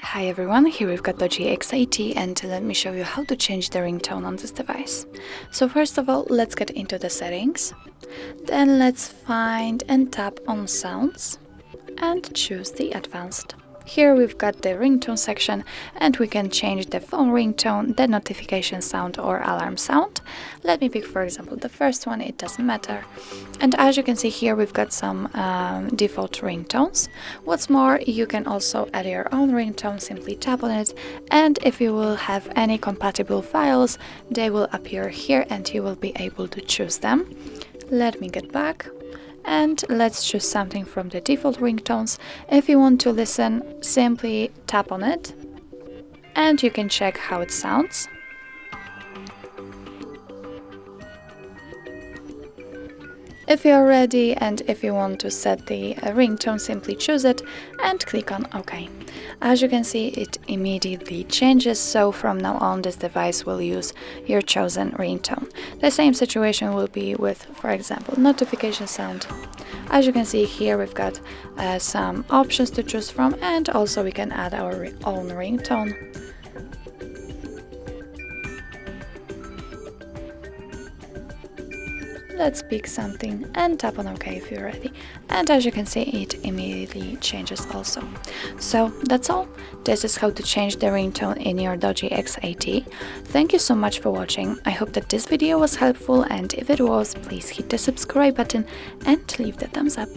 Hi everyone, here we've got DOOGEE X80 and let me show you how to change the ringtone on this device. So first of all, let's get into the settings. Then let's find and tap on sounds and choose the advanced. Here we've got the ringtone section and we can change the phone ringtone, the notification sound or alarm sound. Let me pick for example the first one, it doesn't matter. And as you can see here we've got some default ringtones. What's more, you can also add your own ringtone, simply tap on it, and if you will have any compatible files, they will appear here and you will be able to choose them. Let me get back. And let's choose something from the default ringtones. If you want to listen, simply tap on it and you can check how it sounds. If you're ready and if you want to set the ringtone, simply choose it and click on OK. As you can see, it immediately changes, so from now on this device will use your chosen ringtone. The same situation will be with, for example, notification sound. As you can see here we've got some options to choose from, and also we can add our own ringtone. Let's pick something and tap on OK if you're ready. And as you can see, it immediately changes also. So that's all. This is how to change the ringtone in your DOOGEE X80. Thank you so much for watching. I hope that this video was helpful, and if it was, please hit the subscribe button and leave the thumbs up.